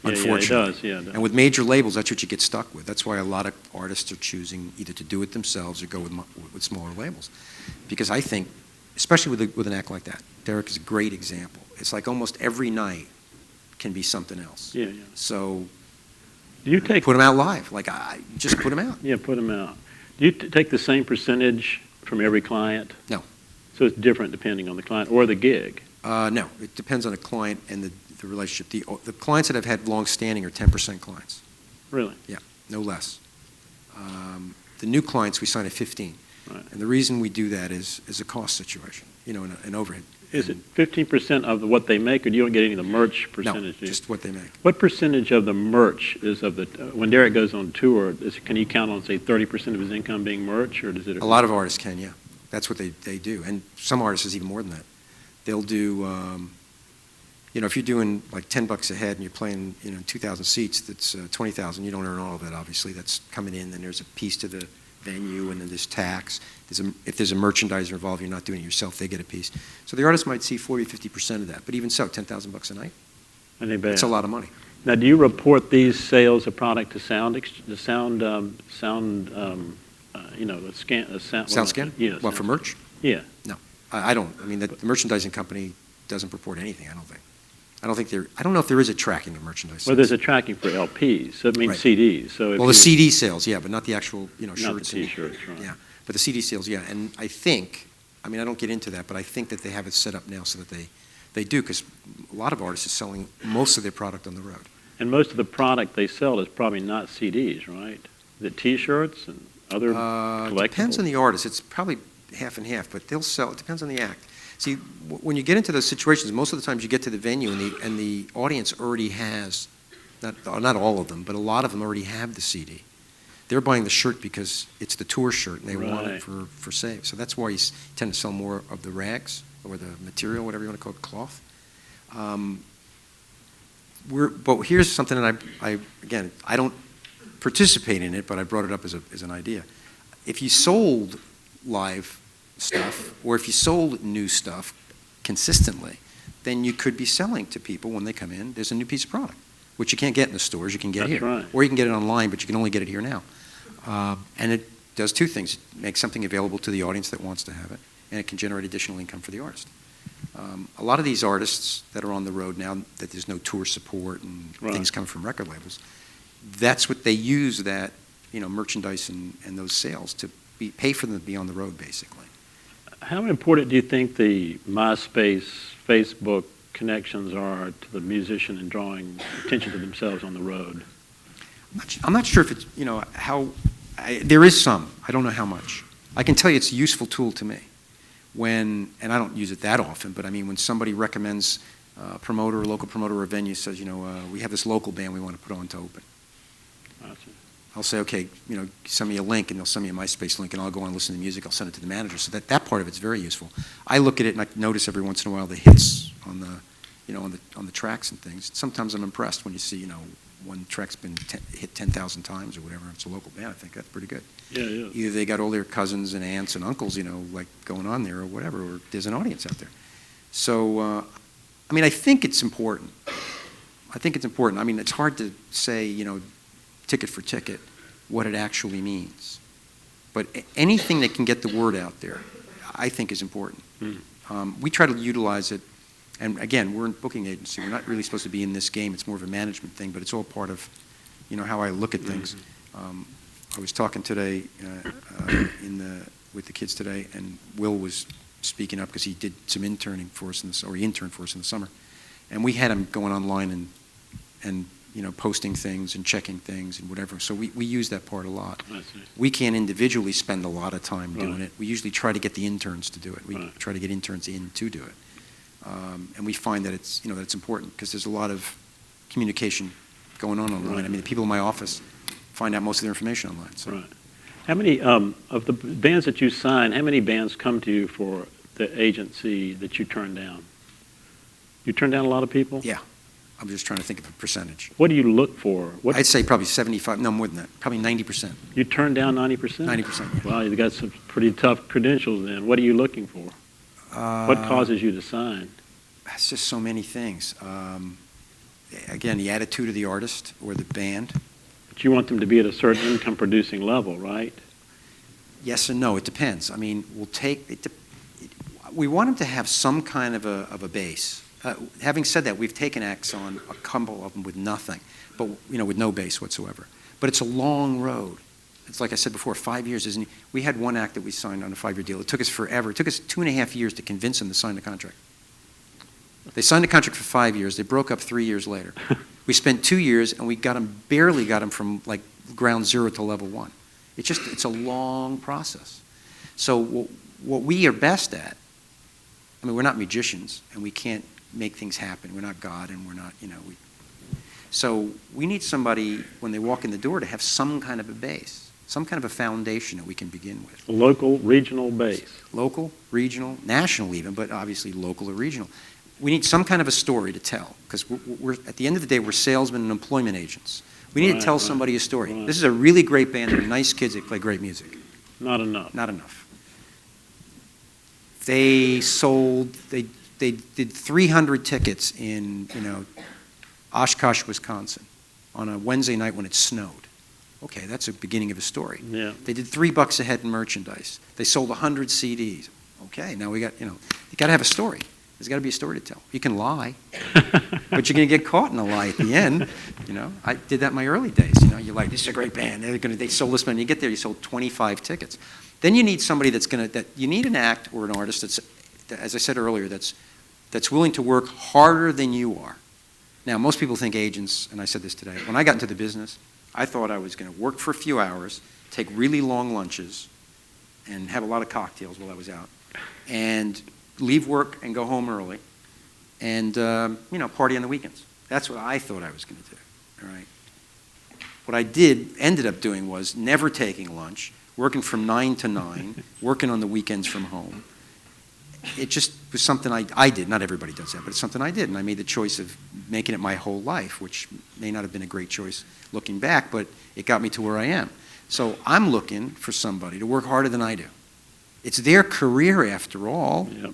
unfortunately. Yeah, it does. And with major labels, that's what you get stuck with. That's why a lot of artists are choosing either to do it themselves or go with smaller labels. Because I think, especially with an act like that, Derek is a great example. It's like almost every night can be something else. Yeah. So do you put them out live. I just put them out. Yeah, put them out. Do you take the same percentage from every client? No. So it's different depending on the client or the gig? No, it depends on the client and the relationship. The clients that I've had long-standing are 10% clients. Really? Yeah, no less. The new clients, we sign at 15. Right. And the reason we do that is a cost situation, an overhead. Is it 15% of what they make, or do you don't get any of the merch percentage? No, just what they make. What percentage of the merch is of the, when Derek goes on tour, can you count on, say, 30% of his income being merch, or does it? A lot of artists can, yeah. That's what they do. And some artists is even more than that. They'll do, if you're doing like $10 a head and you're playing, 2,000 seats, that's 20,000. You don't earn all of it, obviously. That's coming in, then there's a piece to the venue, and then there's tax. If there's a merchandiser involved, you're not doing it yourself, they get a piece. So the artist might see 40, 50% of that. But even so, $10,000 a night, it's a lot of money. Now, do you report these sales of product to sound? SoundScan? Yes. What, for merch? Yeah. No, I don't. I mean, the merchandising company doesn't report anything, I don't think. I don't know if there is a tracking of merchandise. Well, there's a tracking for LPs, so it means Right. CDs. So Well, the CD sales, yeah, but not the actual, not the shirts. T-shirts, right. Yeah, but the CD sales, yeah. And I think, I don't get into that, but I think that they have it set up now so that they do, because a lot of artists are selling most of their product on the road. And most of the product they sell is probably not CDs, right? Is it T-shirts and other collectibles? Depends on the artist. It's probably half and half, but they'll sell. It depends on the act. See, when you get into those situations, most of the times you get to the venue and the audience already has, not all of them, but a lot of them already have the CD. They're buying the shirt because it's the tour shirt and they want it for save. So that's why you tend to sell more of the rags or the material, whatever you want to call it, cloth. But here's something that I don't participate in it, but I brought it up as an idea. If you sold live stuff, or if you sold new stuff consistently, then you could be selling to people when they come in. There's a new piece of product, which you can't get in the stores. You can get here, right. Or you can get it online, but you can only get it here now. And it does two things: it makes something available to the audience that wants to have it, and it can generate additional income for the artist. A lot of these artists that are on the road now, that there's no tour support and things coming from record labels, that's what they use that merchandise and those sales to pay for them to be on the road, basically. How important do you think the MySpace, Facebook connections are to the musician and drawing attention to themselves on the road? I'm not sure if it's, there is some. I don't know how much. I can tell you it's a useful tool to me. And I don't use it that often, but when somebody recommends a promoter, a local promoter or a venue says, we have this local band we want to put on to open. Gotcha. I'll say, okay, send me a link, and they'll send me a MySpace link, and I'll go and listen to the music. I'll send it to the manager. So that part of it's very useful. I look at it and I notice every once in a while the hits on the tracks and things. Sometimes I'm impressed when you see, one track's been hit 10,000 times or whatever. It's a local band. I think that's pretty good. Yeah. Either they got all their cousins and aunts and uncles, like going on there or whatever, or there's an audience out there. So, I think it's important. It's hard to say, ticket for ticket, what it actually means. But anything that can get the word out there, I think is important. We try to utilize it, and again, we're a booking agency. We're not really supposed to be in this game. It's more of a management thing, but it's all part of, how I look at things. I was talking today with the kids today, and Will was speaking up because he did some interning for us he interned for us in the summer, and we had him going online and posting things and checking things and whatever. So we use that part a lot. We can't individually spend a lot of time doing it. We usually try to get the interns to do it. We try to get interns in to do it. And we find that it's, that it's important because there's a lot of communication going on online. The people in my office find out most of their information online. So. Right. How many, of the bands that you sign, how many bands come to you for the agency that you turn down? You turn down a lot of people? Yeah. I'm just trying to think of a percentage. What do you look for? I'd say probably 75, no more than that, probably 90%. You turn down 90%? 90%, yeah. Wow, you've got some pretty tough credentials then. What are you looking for? What causes you to sign? It's just so many things. Again, the attitude of the artist or the band. But you want them to be at a certain income producing level, right? Yes and no, it depends. We want them to have some kind of a base. Having said that, we've taken acts on a couple of them with nothing, but with no base whatsoever. But it's a long road. It's like I said before, 5 years isn't. We had one act that we signed on a 5-year deal. It took us forever. It took us 2.5 years to convince them to sign the contract. They signed the contract for 5 years. They broke up 3 years later. We spent 2 years, and we barely got them from like ground zero to level one. It's a long process. So what we are best at. We're not magicians, and we can't make things happen. We're not God, and we're not, So we need somebody, when they walk in the door, to have some kind of a base. some kind of a foundation that we can begin with. Local, regional base. Local, regional, national even, but obviously local or regional. We need some kind of a story to tell, because we're at the end of the day, we're salesmen and employment agents. We need to tell somebody a story. Right. This is a really great band. They're nice kids. They play great music. Not enough. Not enough. They did 300 tickets in, Oshkosh, Wisconsin, on a Wednesday night when it snowed. Okay, that's the beginning of a story. Yeah. They did $3 a head in merchandise. They sold 100 CDs. Okay, now we got, you got to have a story. There's got to be a story to tell. You can lie, but you're going to get caught in a lie at the end. I did that in my early days. You're like, this is a great band. They sold this many. You get there, you sold 25 tickets. Then you need somebody you need an act or an artist that's, as I said earlier, that's willing to work harder than you are. Now, most people think agents, and I said this today, when I got into the business, I thought I was going to work for a few hours, take really long lunches, and have a lot of cocktails while I was out, and leave work and go home early, and party on the weekends. That's what I thought I was going to do. All right. What I ended up doing was never taking lunch, working from 9 to 9, working on the weekends from home. It just was something I did. Not everybody does that, but it's something I did, and I made the choice of making it my whole life, which may not have been a great choice looking back, but it got me to where I am. So I'm looking for somebody to work harder than I do. It's their career after all. Yep.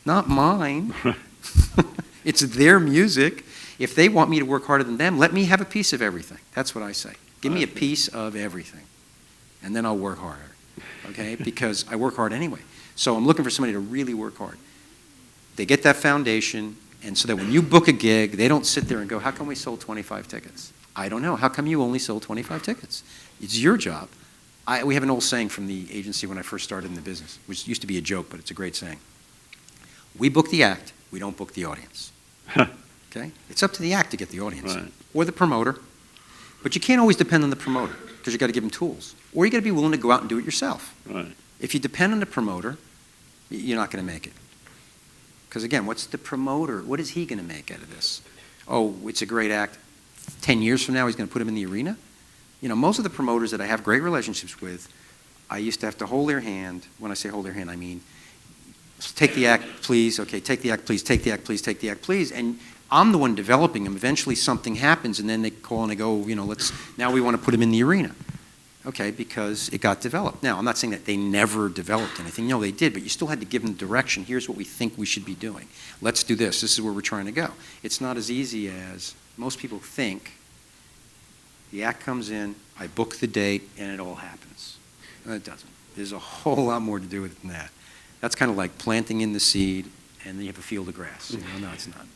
Not mine. It's their music. If they want me to work harder than them, let me have a piece of everything. That's what I say. Give me a piece of everything, and then I'll work harder, okay? Because I work hard anyway. So I'm looking for somebody to really work hard. They get that foundation, and so that when you book a gig, they don't sit there and go, how come we sold 25 tickets? I don't know. How come you only sold 25 tickets? It's your job. We have an old saying from the agency when I first started in the business, which used to be a joke, but it's a great saying. We book the act, we don't book the audience. Okay? It's up to the act to get the audience. Right. Or the promoter. But you can't always depend on the promoter, because you've got to give them tools. Or you've got to be willing to go out and do it yourself. Right. If you depend on the promoter, you're not going to make it. Because again, what's the promoter? What is he going to make out of this? Oh, it's a great act. 10 years from now, he's going to put him in the arena? Most of the promoters that I have great relationships with, I used to have to hold their hand. When I say hold their hand, I mean, take the act, please. Okay, take the act, please. Take the act, please. Take the act, please. And I'm the one developing them. Eventually something happens, and then they call and they go, now we want to put him in the arena. Okay, because it got developed. Now, I'm not saying that they never developed anything. No, they did, but you still had to give them direction. Here's what we think we should be doing. Let's do this. This is where we're trying to go. It's not as easy as most people think. The act comes in, I book the date, and it all happens. No, it doesn't. There's a whole lot more to do with it than that. That's kind of like planting in the seed, and then you have a field of grass. No, it's not.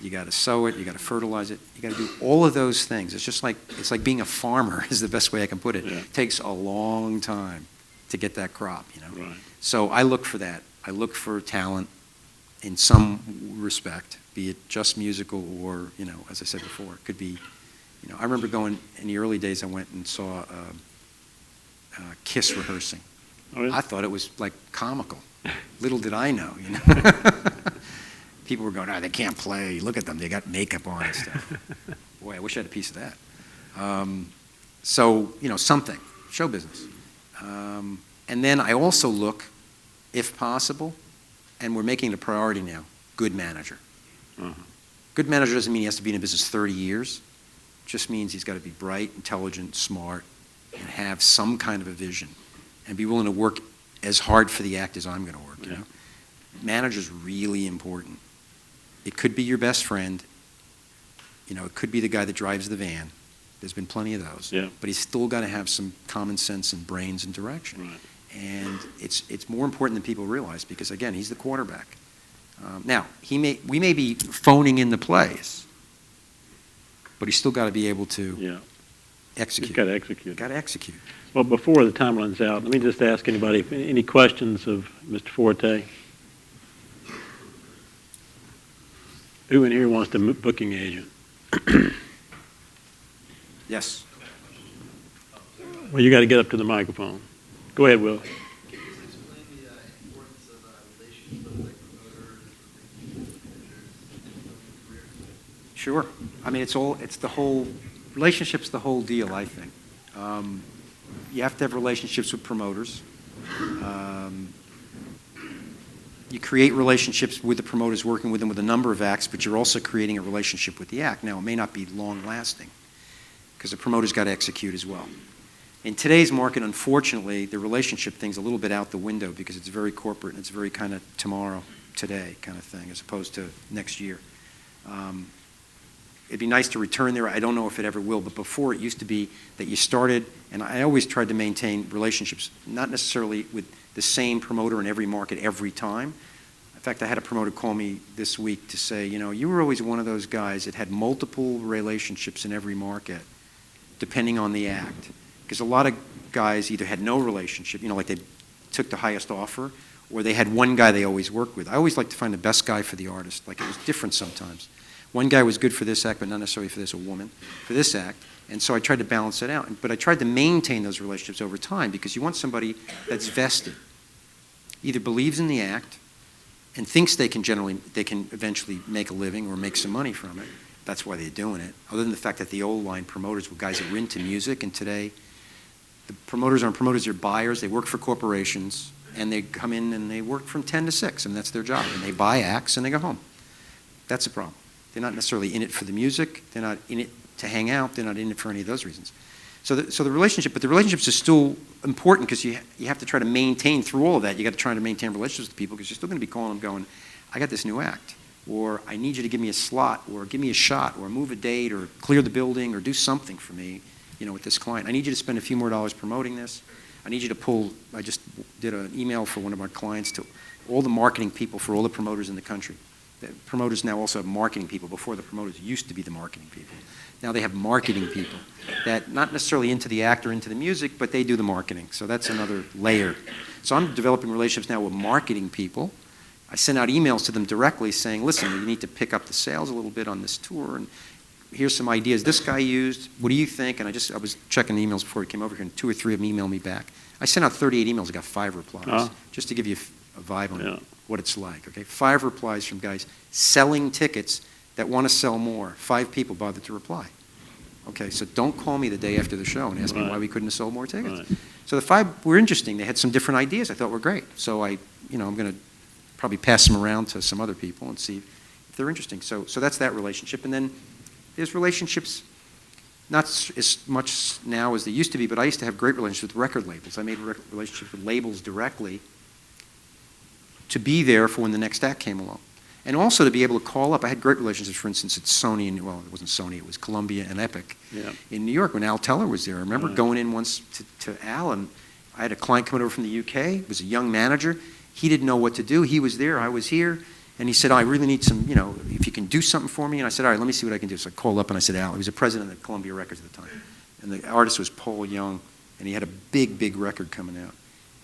You got to sow it. You got to fertilize it. You got to do all of those things. It's like being a farmer is the best way I can put it. Yeah. It takes a long time to get that crop. Right. So I look for that. I look for talent in some respect, be it just musical or as I said before, it could be. I remember going in the early days. I went and saw Kiss rehearsing. Oh, yeah? I thought it was like comical. Little did I know. People were going, they can't play. Look at them. They got makeup on and stuff. Boy, I wish I had a piece of that. Something. Show business. And then I also look, if possible, and we're making it a priority now, good manager. Uh-huh. Good manager doesn't mean he has to be in a business 30 years. It just means he's got to be bright, intelligent, smart, and have some kind of a vision, and be willing to work as hard for the act as I'm going to work. Yeah. Manager's really important. It could be your best friend. It could be the guy that drives the van. There's been plenty of those. Yeah. But he's still got to have some common sense and brains and direction. Right. And it's more important than people realize because, again, he's the quarterback. Now, we may be phoning in the plays, but he's still got to be able to execute. He's got to execute. Got to execute. Well, before the time runs out, let me just ask anybody, any questions of Mr. Forte? Who in here wants to booking agent? Yes. Well, you got to get up to the microphone. Go ahead, Will. Can you just explain the importance of relationships with like promoters, managers, career? Sure. I mean, it's the whole relationship's the whole deal, I think. You have to have relationships with promoters. You create relationships with the promoters, working with them with a number of acts, but you're also creating a relationship with the act. Now, it may not be long-lasting because the promoter's got to execute as well. In today's market, unfortunately, the relationship thing's a little bit out the window because it's very corporate and it's very kind of tomorrow, today kind of thing, as opposed to next year. It'd be nice to return there. I don't know if it ever will, but before it used to be that you started, and I always tried to maintain relationships, not necessarily with the same promoter in every market every time. In fact, I had a promoter call me this week to say, you know, you were always one of those guys that had multiple relationships in every market, depending on the act. Because a lot of guys either had no relationship, you know, like they took the highest offer, or they had one guy they always worked with. I always like to find the best guy for the artist. Like, it was different sometimes. One guy was good for this act, but not necessarily for this, a woman, for this act. And so I tried to balance it out. But I tried to maintain those relationships over time because you want somebody that's vested, either believes in the act and thinks they can eventually make a living or make some money from it. That's why they're doing it. Other than the fact that the old line promoters were guys that were into music, and today the promoters aren't promoters, they're buyers. They work for corporations, and they come in and they work from 10 to 6, and that's their job. And they buy acts and they go home. That's the problem. They're not necessarily in it for the music. They're not in it to hang out. They're not in it for any of those reasons. So the relationship, but the relationships are still important because you have to try to maintain through all of that. You got to try to maintain relationships with people because you're still going to be calling them going, I got this new act, or I need you to give me a slot, or give me a shot, or move a date, or clear the building, or do something for me, you know, with this client. I need you to spend a few more dollars promoting this. I need you to pull, I just did an email for one of our clients to all the marketing people for all the promoters in the country. The promoters now also have marketing people. Before, the promoters used to be the marketing people. Now they have marketing people that not necessarily into the act or into the music, but they do the marketing. So that's another layer. So I'm developing relationships now with marketing people. I send out emails to them directly saying, listen, you need to pick up the sales a little bit on this tour, and here's some ideas this guy used. What do you think? And I was checking the emails before he came over here, and 2 or 3 of them emailed me back. I sent out 38 emails. I got 5 replies, just to give you a vibe on what it's like. Okay, 5 replies from guys selling tickets that want to sell more. 5 people bothered to reply. Okay, so don't call me the day after the show and ask me why we couldn't have sold more tickets. Right. So the 5 were interesting. They had some different ideas I thought were great. So I'm going to probably pass them around to some other people and see if they're interesting. So that's that relationship. And then there's relationships, not as much now as they used to be, but I used to have great relationships with record labels. I made relationships with labels directly to be there for when the next act came along. And also to be able to call up. I had great relationships, for instance, at Sony, and well, it wasn't Sony, it was Columbia and Epic in New York when Al Teller was there. I remember going in once to Al, and I had a client coming over from the UK. It was a young manager. He didn't know what to do. He was there, I was here, and he said, I really need some, if you can do something for me. And I said, all right, let me see what I can do. So I called up and I said, Al, he was the president of Columbia Records at the time. And the artist was Paul Young, and he had a big, big record coming out.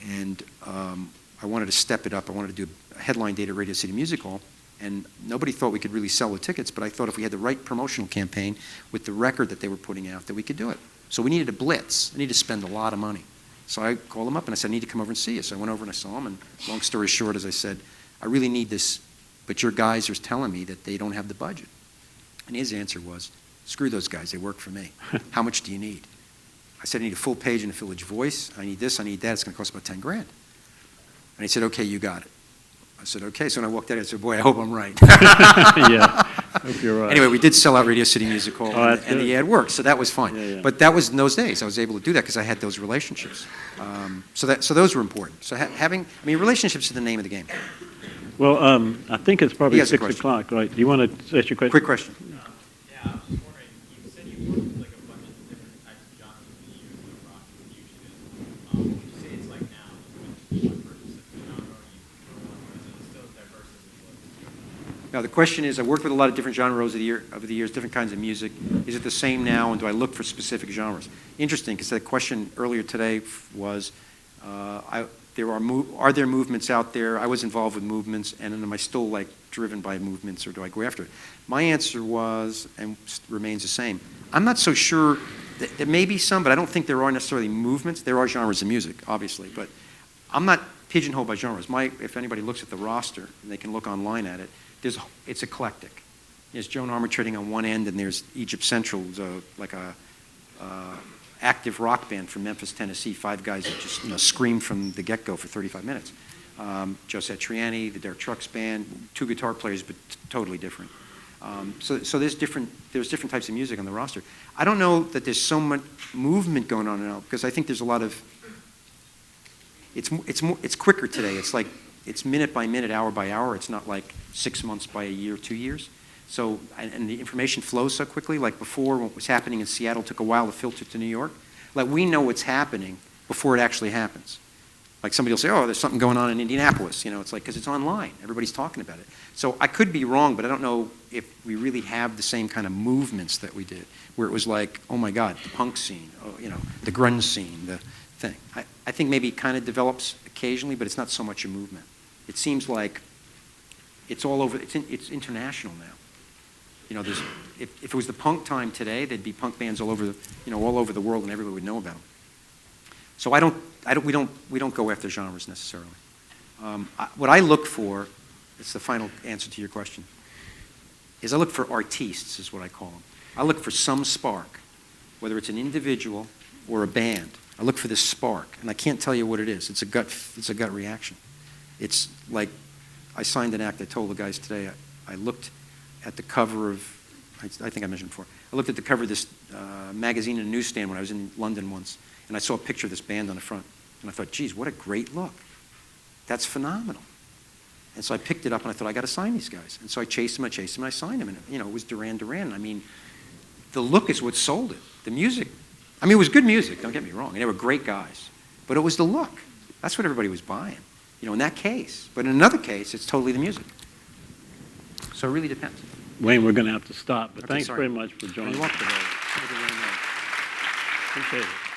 And I wanted to step it up. I wanted to do a headline date at Radio City Music Hall. And nobody thought we could really sell the tickets, but I thought if we had the right promotional campaign with the record that they were putting out, that we could do it. So we needed a blitz. I needed to spend a lot of money. So I called him up and I said, I need to come over and see you. So I went over and I saw him, and long story short, as I said, I really need this, but your guys are telling me that they don't have the budget. And his answer was, screw those guys, they work for me. How much do you need? I said, I need a full page in the Village Voice. I need this, I need that. It's going to cost about 10 grand. And he said, okay, you got it. I said, okay. So when I walked out, I said, boy, I hope I'm right. Yeah, hope you're right. Anyway, we did sell out Radio City Music Hall, and the ad worked, so that was fine. Yeah. But that was in those days. I was able to do that because I had those relationships. So those were important. So relationships are the name of the game. Well, I think it's probably 6 question. o'clock, right? Do you want to ask your question? Quick question. Yeah, I was just wondering, you said you worked with like a bunch of different types of genres over the years, like rock and fusion. Would you say it's like now, you went for a specific genre, or is it still as diverse as it was? Now, the question is, I worked with a lot of different genres over the years, different kinds of music. Is it the same now, and do I look for specific genres? Interesting, because the question earlier today was, are there movements out there? I was involved with movements, and am I still like driven by movements, or do I go after it? My answer was, and remains the same, I'm not so sure. There may be some, but I don't think there are necessarily movements. There are genres of music, obviously, but I'm not pigeonholed by genres. If anybody looks at the roster, and they can look online at it, it's eclectic. There's Joan Armatrading on one end, and there's Egypt Central, like a active rock band from Memphis, Tennessee, 5 guys that just scream from the get-go for 35 minutes. Joe Satriani, the Derek Trucks band, 2 guitar players, but totally different. So there's different types of music on the roster. I don't know that there's so much movement going on now because I think there's a lot of. It's quicker today. It's like it's minute by minute, hour by hour. It's not like 6 months by a year, 2 years. So and the information flows so quickly. Like before, what was happening in Seattle took a while to filter to New York. Like we know what's happening before it actually happens. Like somebody will say, "Oh, there's something going on in Indianapolis." It's like because it's online. Everybody's talking about it. So I could be wrong, but I don't know if we really have the same kind of movements that we did, where it was like, "Oh my God, the punk scene, the grunge scene, the thing." I think maybe it kind of develops occasionally, but it's not so much a movement. It seems like it's all over. It's international now. If it was the punk time today, there'd be punk bands all over the world, and everybody would know about them. So we don't go after genres necessarily. What I look for, it's the final answer to your question, is I look for artistes, is what I call them. I look for some spark, whether it's an individual or a band. I look for this spark, and I can't tell you what it is. It's a gut reaction. It's like I signed an act. I told the guys today. I looked at the cover of. I think I mentioned before. I looked at the cover of this magazine in a newsstand when I was in London once, and I saw a picture of this band on the front, and I thought, geez, what a great look. That's phenomenal. And so I picked it up, and I thought, I got to sign these guys. And so I chased them, and I signed them. And, it was Duran Duran. I mean, the look is what sold it. The music, it was good music, don't get me wrong. And they were great guys. But it was the look. That's what everybody was buying, in that case. But in another case, it's totally the music. So it really depends. Wayne, we're going to have to stop, but Okay, thanks sorry. very much for joining You're us welcome. today. Appreciate it.